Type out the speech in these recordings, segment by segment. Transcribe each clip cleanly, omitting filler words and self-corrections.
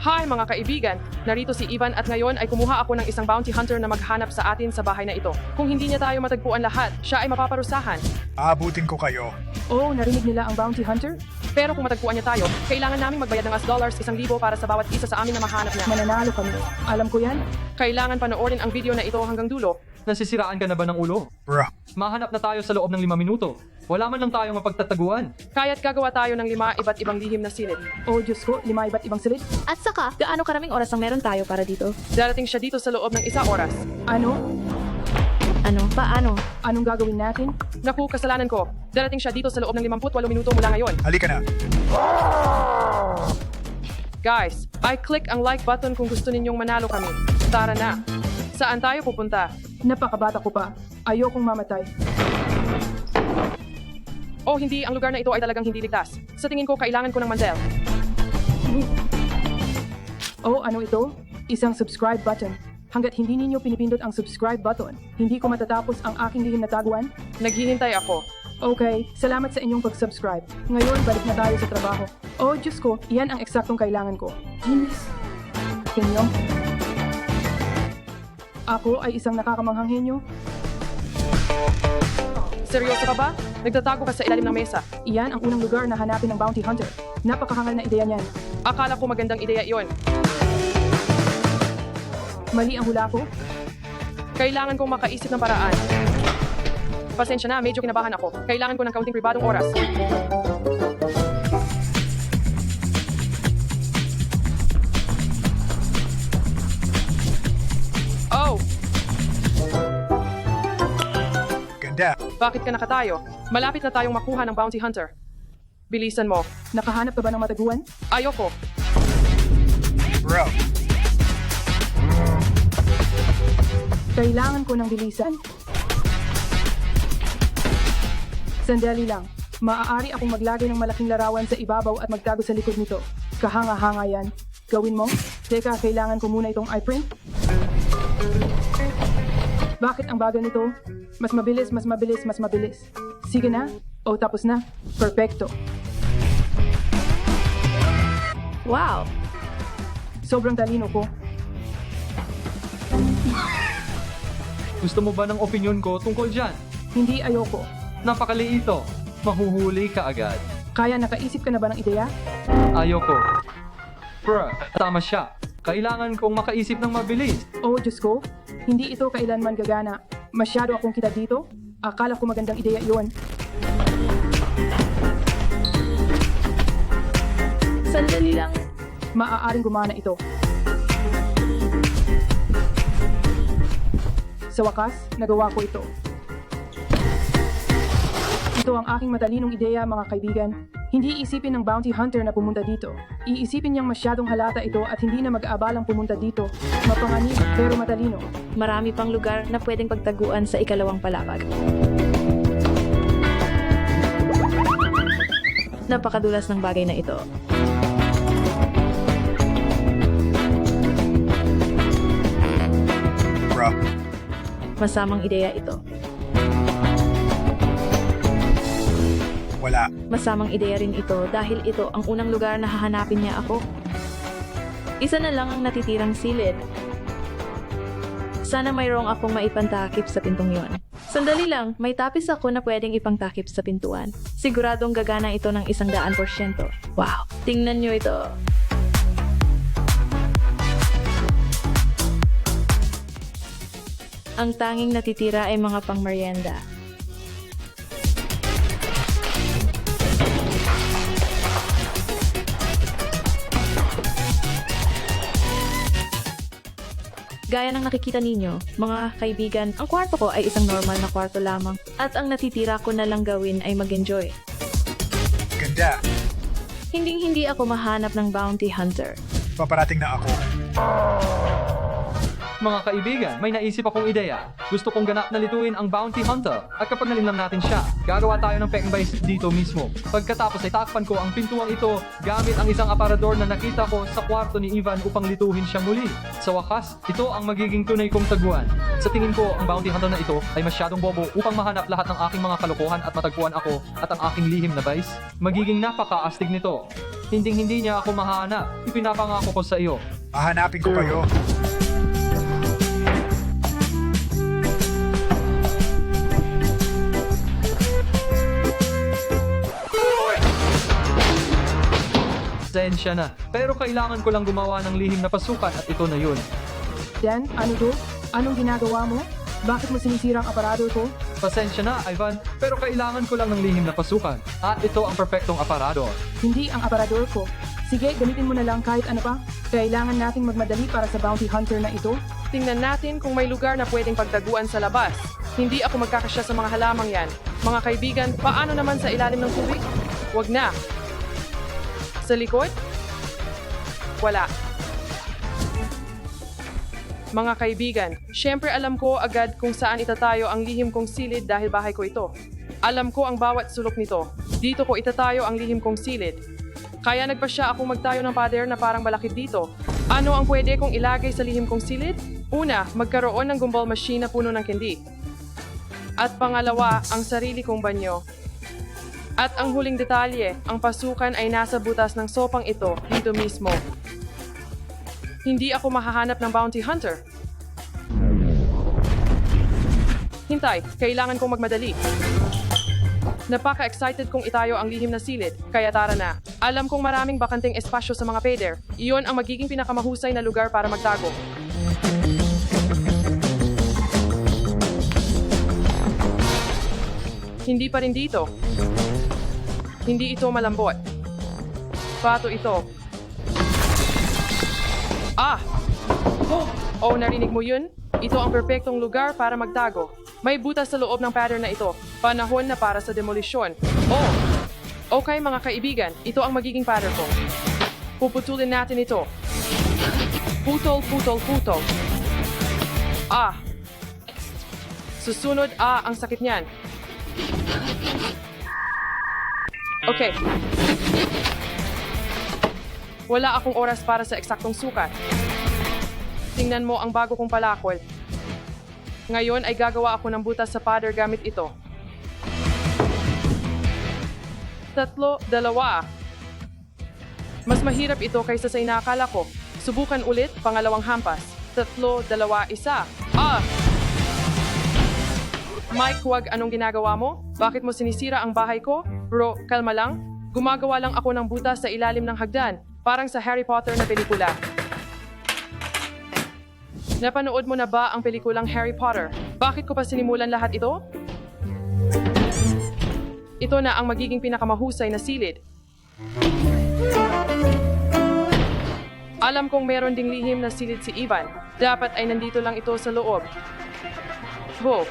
Hi mga kaibigan! Narito si Ivan at ngayon ay kumuha ako ng isang bounty hunter na maghanap sa atin sa bahay na ito. Kung hindi niya tayo matagpuan lahat, siya ay mapaparusahan. Aabutin ko kayo. Oh, narinig nila ang bounty hunter? Pero kung matagpuan niya tayo, kailangan naming magbayad ng $1,000 para sa bawat isa sa amin na mahanap niya. Mananalo kami. Alam ko yan. Kailangan panoorin ang video na ito hanggang dulo. Nasisiraan ka na ba ng ulo? Bruh. Mahanap na tayo sa loob ng 5 minuto. Wala man lang tayong mapagtataguan. Kaya't gagawa tayo ng 5 iba't ibang lihim na silid. Oh, Diyos ko, 5 iba't ibang silid. At saka, gaano karaming oras ang meron tayo para dito? Darating siya dito sa loob ng 1 oras. Ano? Ano? Paano? Anong gagawin natin? Naku, kasalanan ko. Darating siya dito sa loob ng 58 minuto mula ngayon. Halika na. Guys, i-click ang like button kung gusto ninyong manalo kami. Tara na. Saan tayo pupunta? Napakabata ko pa. Ayokong mamatay. Oh, hindi. Ang lugar na ito ay talagang hindi ligtas. Sa tingin ko, kailangan ko ng mandel. Oh, ano ito? Isang subscribe button. Hanggat hindi ninyo pinipindot ang subscribe button, hindi ko matatapos ang aking lihim na taguan. Naghihintay ako. Okay, salamat sa inyong pag-subscribe. Ngayon, balik na tayo sa trabaho. Oh, Diyos ko, iyan ang eksaktong kailangan ko. Genius. Henyo. Ako ay isang nakakamanghang henyo. Seryoso ka ba? Nagtatago ka sa ilalim ng mesa. Iyan ang unang lugar na hanapin ng bounty hunter. Napakahangal na ideya niyan. Akala ko magandang ideya iyon. Mali ang hula ko. Kailangan kong makaisip ng paraan. Pasensya na, medyo kinabahan ako. Kailangan ko ng kaunting pribadong oras. Oh! Ganda. Bakit ka nakatayo? Malapit na tayong makuha ng bounty hunter. Bilisan mo. Nakahanap ka ba ng mataguan? Ayoko. Bro. Kailangan ko ng bilisan. Sandali lang. Maaari akong maglagay ng malaking larawan sa ibabaw at magtago sa likod nito. Kahanga-hanga yan. Gawin mo? Teka, kailangan ko muna itong iPrint. Bakit ang bagal nito? Mas mabilis, mas mabilis, mas mabilis. Sige na. Oh, tapos na. Perfecto. Wow! Sobrang talino ko. Gusto mo ba ng opinion ko tungkol dyan? Hindi ayoko. Napakaliito. Mahuhuli ka agad. Kaya nakaisip ka na ba ng ideya? Ayoko. Bruh, tama siya. Kailangan kong makaisip ng mabilis. Oh, Diyos ko. Hindi ito kailanman gagana. Masyado akong kita dito. Akala ko magandang ideya iyon. Sandali lang. Maaaring gumana ito. Sa wakas, nagawa ko ito. Ito ang aking matalinong ideya, mga kaibigan. Hindi isipin ng bounty hunter na pumunta dito. Iisipin niyang masyadong halata ito at hindi na mag-aabalang pumunta dito. Mapanganib pero matalino. Marami pang lugar na pwedeng pagtaguan sa ikalawang palakad. Napakadulas ng bagay na ito. Bro. Masamang ideya ito. Wala. Masamang ideya rin ito dahil ito ang unang lugar na hahanapin niya ako. Isa na lang ang natitirang silid. Sana mayroong akong maipantakip sa pintong yon. Sandali lang, may tapis ako na pwedeng ipangtakip sa pintuan. Siguradong gagana ito ng 100%. Wow, tingnan nyo ito. Ang tanging natitira ay mga pangmeryenda. Gaya ng nakikita ninyo, mga kaibigan, ang kwarto ko ay isang normal na kwarto lamang at ang natitira ko na lang gawin ay mag-enjoy. Ganda. Hinding-hindi ako mahanap ng bounty hunter. Paparating na ako. Mga kaibigan, may naisip akong ideya. Gusto kong ganap na lituin ang bounty hunter at kapag nalinlang natin siya, gagawa tayo ng pekbais dito mismo. Pagkatapos ay takpan ko ang pintuang ito gamit ang isang aparador na nakita ko sa kwarto ni Ivan upang lituhin siya muli. Sa wakas, ito ang magiging tunay kong taguan. Sa tingin ko, ang bounty hunter na ito ay masyadong bobo upang mahanap lahat ng aking mga kalokohan at matagpuan ako at ang aking lihim na vice. Magiging napakaastig nito. Hinding-hindi niya ako mahanap. Ipinapangako ko sa iyo. Hahanapin ko kayo. Pasensya na. Pero kailangan ko lang gumawa ng lihim na pasukan at ito na yun. Dan, ano to? Anong ginagawa mo? Bakit mo sinisira ang aparador ko? Pasensya na, Ivan. Pero kailangan ko lang ng lihim na pasukan. At ito ang perpektong aparador. Hindi ang aparador ko. Sige, gamitin mo na lang kahit ano pa. Kailangan nating magmadali para sa bounty hunter na ito. Tingnan natin kung may lugar na pwedeng pagtaguan sa labas. Hindi ako magkakasya sa mga halamang yan. Mga kaibigan, paano naman sa ilalim ng tubig? Wag na. Sa likod? Wala. Mga kaibigan, syempre alam ko agad kung saan itatayo ang lihim kong silid dahil bahay ko ito. Alam ko ang bawat sulok nito. Dito ko itatayo ang lihim kong silid. Kaya nagpasya akong magtayo ng pader na parang balakid dito. Ano ang pwede kong ilagay sa lihim kong silid? Una, magkaroon ng gumball machine na puno ng candy. At pangalawa, ang sarili kong banyo. At ang huling detalye, ang pasukan ay nasa butas ng sopang ito, dito mismo. Hindi ako mahahanap ng bounty hunter. Hintay, kailangan kong magmadali. Napaka-excited kong itayo ang lihim na silid, kaya tara na. Alam kong maraming bakanteng espasyo sa mga pader. Iyon ang magiging pinakamahusay na lugar para magtago. Hindi pa rin dito. Hindi ito malambot. Pato ito. Ah! Oh, narinig mo yun? Ito ang perpektong lugar para magtago. May butas sa loob ng pattern na ito. Panahon na para sa demolisyon. Oh! Okay mga kaibigan, ito ang magiging pattern ko. Puputulin natin ito. Putol, putol, putol. Ah! Susunod, ang sakit niyan. Okay. Wala akong oras para sa eksaktong sukat. Tingnan mo ang bago kong palakol. Ngayon ay gagawa ako ng butas sa pader gamit ito. 3, 2. Mas mahirap ito kaysa sa inaakala ko. Subukan ulit, pangalawang hampas. 3, 2, 1. Ah! Mike, huwag, anong ginagawa mo? Bakit mo sinisira ang bahay ko? Bro, kalma lang. Gumagawa lang ako ng butas sa ilalim ng hagdan. Parang sa Harry Potter na pelikula. Napanood mo na ba ang pelikulang Harry Potter? Bakit ko pa sinimulan lahat ito? Ito na ang magiging pinakamahusay na silid. Alam kong meron ding lihim na silid si Ivan. Dapat ay nandito lang ito sa loob. Oh,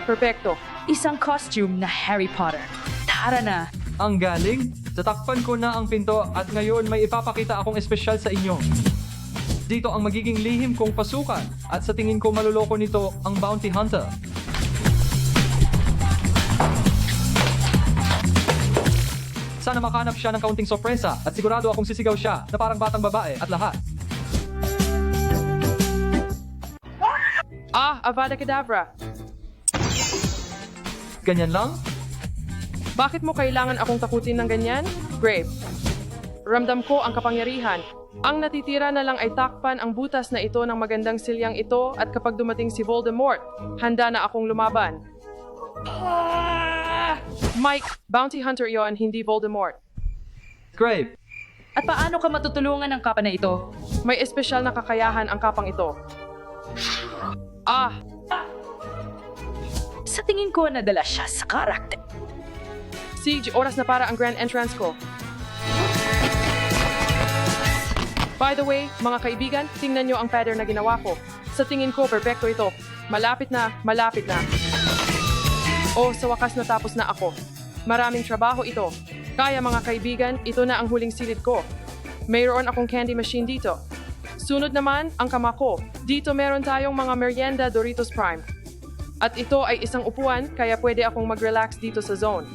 perfecto. Isang costume na Harry Potter. Tara na! Ang galing! Tatakpan ko na ang pinto at ngayon may ipapakita akong espesyal sa inyo. Dito ang magiging lihim kong pasukan at sa tingin ko maluloko nito ang bounty hunter. Sana makahanap siya ng kaunting sorpresa at sigurado akong sisigaw siya na parang batang babae at lahat. Avada Kedavra. Ganyan lang? Bakit mo kailangan akong takutin ng ganyan? Grave. Ramdam ko ang kapangyarihan. Ang natitira na lang ay takpan ang butas na ito ng magandang silyang ito at kapag dumating si Voldemort, handa na akong lumaban. Mike, bounty hunter yon, hindi Voldemort. Grave. At paano ka matutulungan ng kapa na ito? May espesyal na kakayahan ang kapang ito. Sa tingin ko, nadala siya sa karakter. Siege, oras na para ang grand entrance ko. By the way, mga kaibigan, tingnan nyo ang pattern na ginawa ko. Sa tingin ko, perfecto ito. Malapit na, malapit na. Oh, sa wakas natapos na ako. Maraming trabaho ito. Kaya mga kaibigan, ito na ang huling silid ko. Mayroon akong candy machine dito. Sunod naman, ang kamako. Dito meron tayong mga merienda Doritos Prime. At ito ay isang upuan, kaya pwede akong mag-relax dito sa zone.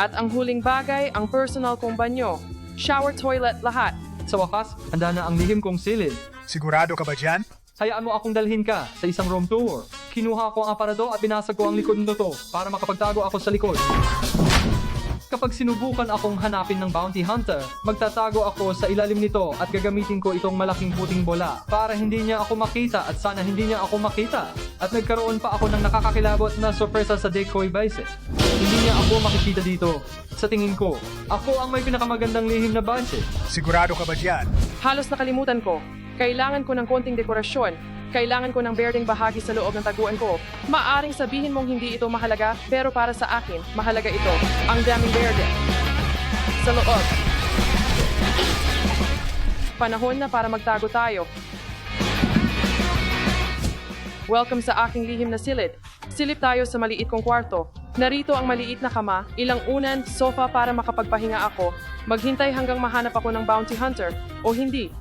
At ang huling bagay, ang personal kong banyo. Shower, toilet, lahat. Sa wakas, handa na ang lihim kong silid. Sigurado ka ba dyan? Hayaan mo akong dalhin ka sa isang room tour. Kinuha ko ang aparador at binasag ko ang likod nito para makapagtago ako sa likod. kapag sinubukan akong hanapin ng bounty hunter, magtatago ako sa ilalim nito at gagamitin ko itong malaking puting bola para hindi niya ako makita at sana hindi niya ako makita. At nagkaroon pa ako ng nakakakilabot na sorpresa sa decoy base. Hindi niya ako makikita dito. Sa tingin ko, ako ang may pinakamagandang lihim na base. Sigurado ka ba dyan? Halos nakalimutan ko. Kailangan ko ng konting dekorasyon. Kailangan ko ng berdeng bahagi sa loob ng taguan ko. Maaring sabihin mong hindi ito mahalaga, pero para sa akin, mahalaga ito. Ang daming berde. Sa loob. Panahon na para magtago tayo. Welcome sa aking lihim na silid. Silip tayo sa maliit kong kwarto. Narito ang maliit na kama, ilang unan, sofa para makapagpahinga ako. Maghintay hanggang mahanap ako ng bounty hunter. O hindi.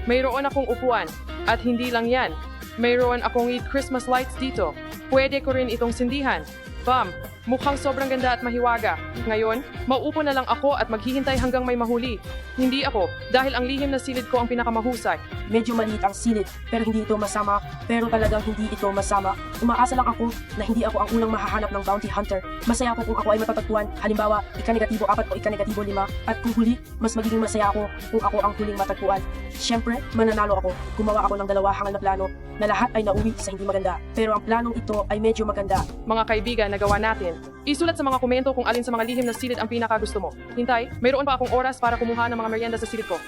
Mayroon akong upuan. At hindi lang yan. Mayroon akong Christmas lights dito. Pwede ko rin itong sindihan. Bam! Mukhang sobrang ganda at mahiwaga. Ngayon, mauupo na lang ako at maghihintay hanggang may mahuli. Hindi ako, dahil ang lihim na silid ko ang pinakamahusay. Medyo maliit ang silid, pero hindi ito masama. Pero talagang hindi ito masama. Umaasa lang ako na hindi ako ang unang mahahanap ng bounty hunter. Masaya ako kung ako ay matatagpuan. Halimbawa, ika-negatibo 4 o ika-negatibo 5. At kung huli, mas magiging masaya ako kung ako ang huling matagpuan. Siyempre, mananalo ako. Gumawa ako ng 2 hangal na plano na lahat ay nauwi sa hindi maganda. Pero ang planong ito ay medyo maganda. Mga kaibigan, nagawa natin. Isulat sa mga komento kung alin sa mga lihim na silid ang pinakagusto mo. Hintay, mayroon pa akong oras para kumuha ng mga merienda sa silid ko.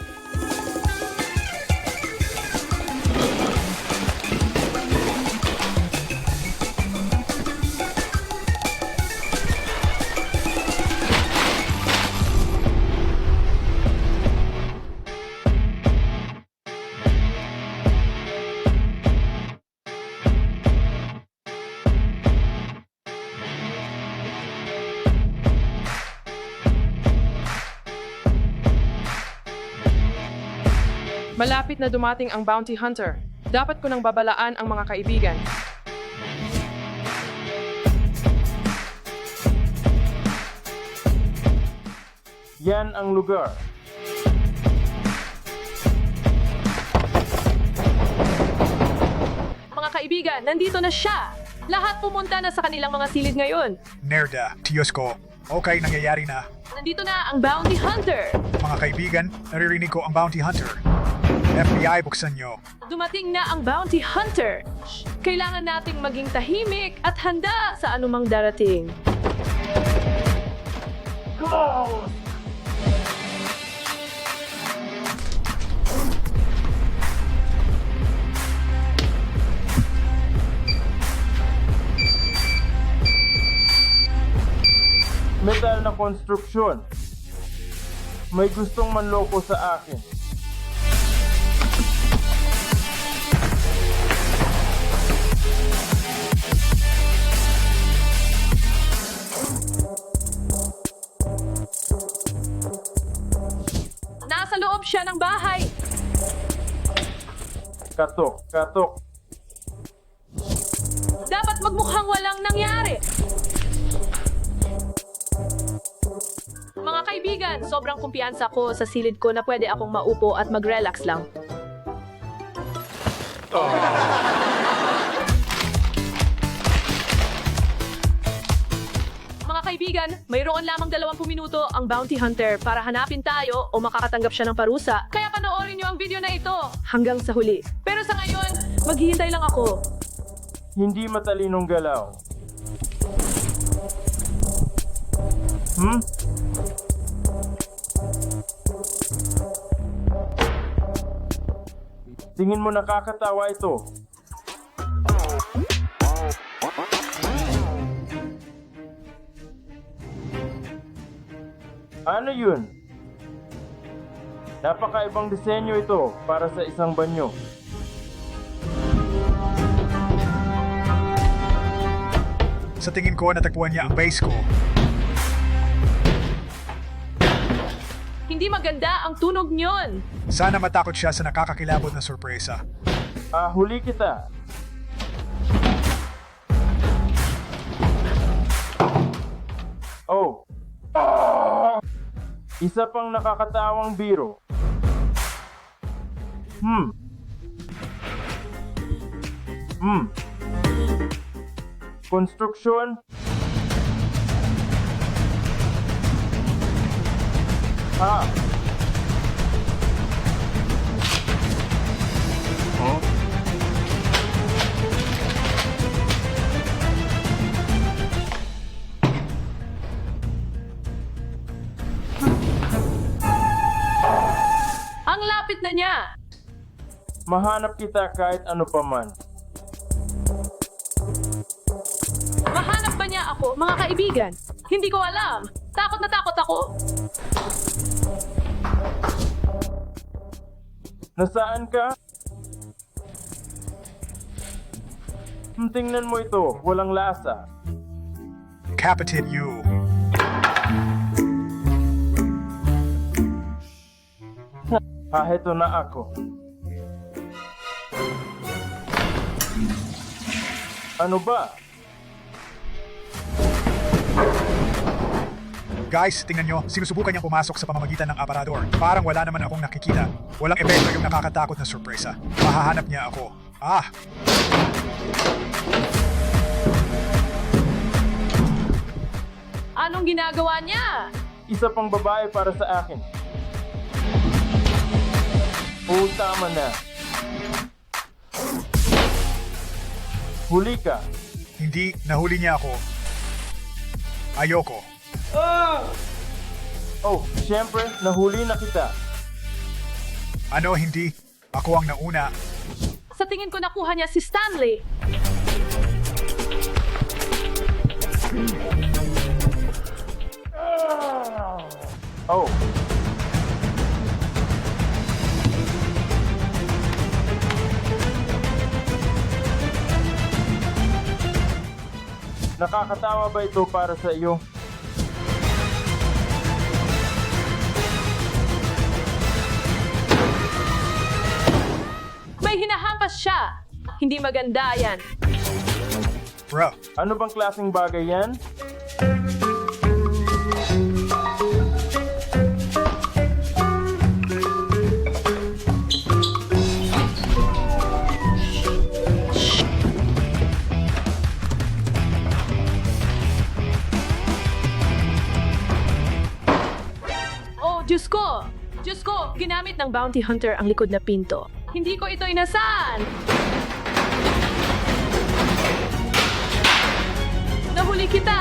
Malapit na dumating ang bounty hunter. Dapat ko nang babalaan ang mga kaibigan. Yan ang lugar. Mga kaibigan, nandito na siya! Lahat pumunta na sa kanilang mga silid ngayon. Nerda, Tiyos ko. Okay, nangyayari na. Nandito na ang bounty hunter! Mga kaibigan, naririnig ko ang bounty hunter. FBI, buksan nyo. Dumating na ang bounty hunter! Kailangan nating maging tahimik at handa sa anumang darating. Metal na konstruksyon. May gustong manloko sa akin. Nasa loob siya ng bahay! Katok, katok. Dapat magmukhang walang nangyari! Mga kaibigan, sobrang kumpiyansa ko sa silid ko na pwede akong maupo at mag-relax lang. Mga kaibigan, mayroon lamang 20 minuto ang bounty hunter para hanapin tayo o makakatanggap siya ng parusa. Kaya panoorin niyo ang video na ito hanggang sa huli. Pero sa ngayon, maghihintay lang ako. Hindi matalinong galaw. Tingin mo nakakatawa ito? Ano yun? Napakaibang disenyo ito para sa isang banyo. Sa tingin ko, natagpuan niya ang base ko. Hindi maganda ang tunog niyon. Sana matakot siya sa nakakakilabot na sorpresa. Huli kita. Oh. Isa pang nakakatawang biro. Konstruksyon. Ha! Ang lapit na niya! Mahanap kita kahit ano pa man. Mahanap ba niya ako, mga kaibigan? Hindi ko alam. Takot na takot ako. Nasaan ka? Tingnan mo ito, walang lasa. Kapatid you. Heto na ako. Ano ba? Guys, tingnan nyo, sinusubukan niyang pumasok sa pamamagitan ng aparador. Parang wala naman akong nakikita. Walang epekto yung nakakatakot na sorpresa. Mahahanap niya ako. Ah! Anong ginagawa niya? Isa pang babae para sa akin. Oo, tama na. Huli ka. Hindi, nahuli niya ako. Ayoko. Oh, siyempre, nahuli na kita. Ano, hindi? Ako ang nauna. Sa tingin ko nakuha niya si Stanley. Oh. Nakakatawa ba ito para sa iyo? May hinahampas siya. Hindi maganda yan. Bro, Ano bang klaseng bagay yan? Oh, Diyos ko! Diyos ko! Ginamit ng bounty hunter ang likod na pinto. Hindi ko ito inasahan! Nahuli kita!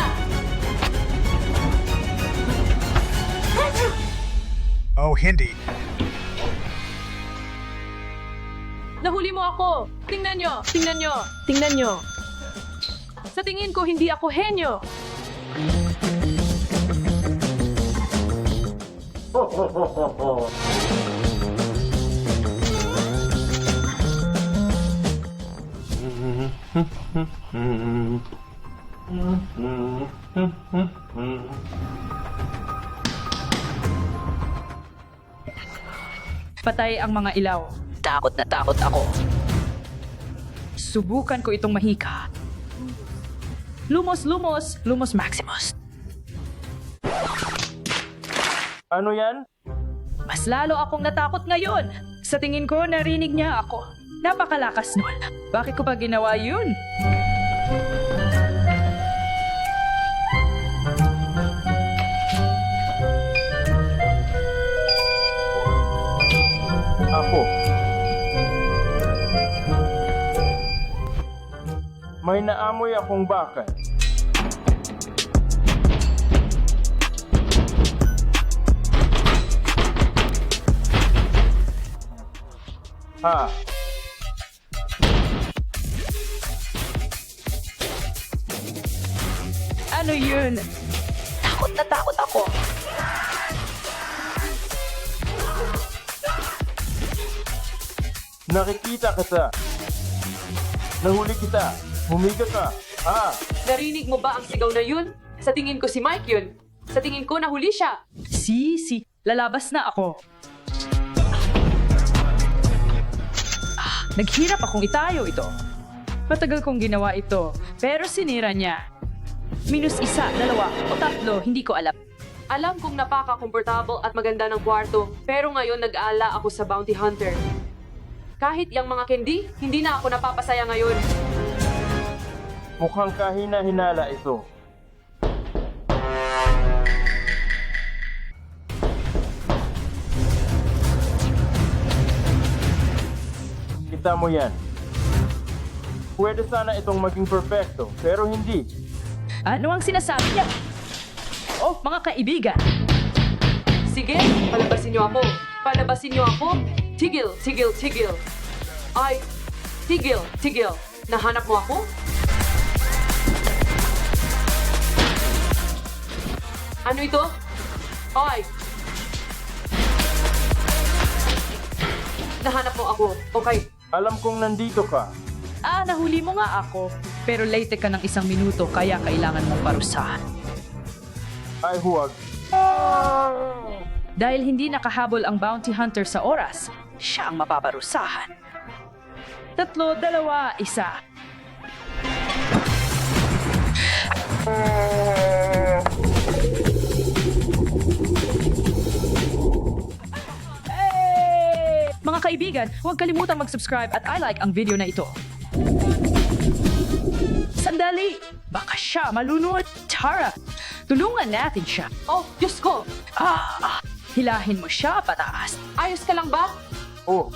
oh hindi. Nahuli mo ako! Tingnan nyo! Tingnan nyo! Tingnan nyo! Sa tingin ko, hindi ako henyo! Patay ang mga ilaw. Takot na takot ako. Subukan ko itong mahika. Lumos, lumos, lumos maximus. Ano yan? Mas lalo akong natakot ngayon. Sa tingin ko, narinig niya ako. Napakalakas nun. Bakit ko pa ginawa yun? Ako. May naamoy akong bakal. Ha. Ano yun? Takot na takot ako. Nakikita kita. Nahuli kita. Humiga ka. Ha. Narinig mo ba ang sigaw na yun? Sa tingin ko si Mike yun. Sa tingin ko nahuli siya. Si, lalabas na ako. Naghirap akong itayo ito. Matagal kong ginawa ito, pero sinira niya. -1, 2, o 3, hindi ko alam. Alam kong napaka-comfortable at maganda ng kwarto, pero ngayon nag-aala ako sa bounty hunter. Kahit yung mga candy, hindi na ako napapasaya ngayon. Mukhang kahina-hinala ito. Kita mo yan. Pwede sana itong maging perfecto, pero hindi. Ano ang sinasabi niya? Oh, mga kaibigan. Sige, palabasin niyo ako. Palabasin niyo ako. Tigil, tigil, tigil. Ay, tigil, tigil. Nahanap mo ako? Ano ito? Ay! Nahanap mo ako. Okay. Alam kong nandito ka. Nahuli mo nga ako. Pero late ka ng 1 minuto, kaya kailangan mong parusahan. Ay huwag. Dahil hindi nakahabol ang bounty hunter sa oras, siya ang mapaparusahan. 3, 2, 1. Mga kaibigan, huwag kalimutang mag-subscribe at I-like ang video na ito. Sandali! Baka siya malunod. Tara, tulungan natin siya. Oh, Diyos ko! Hilahin mo siya pataas. Ayos ka lang ba? Oh.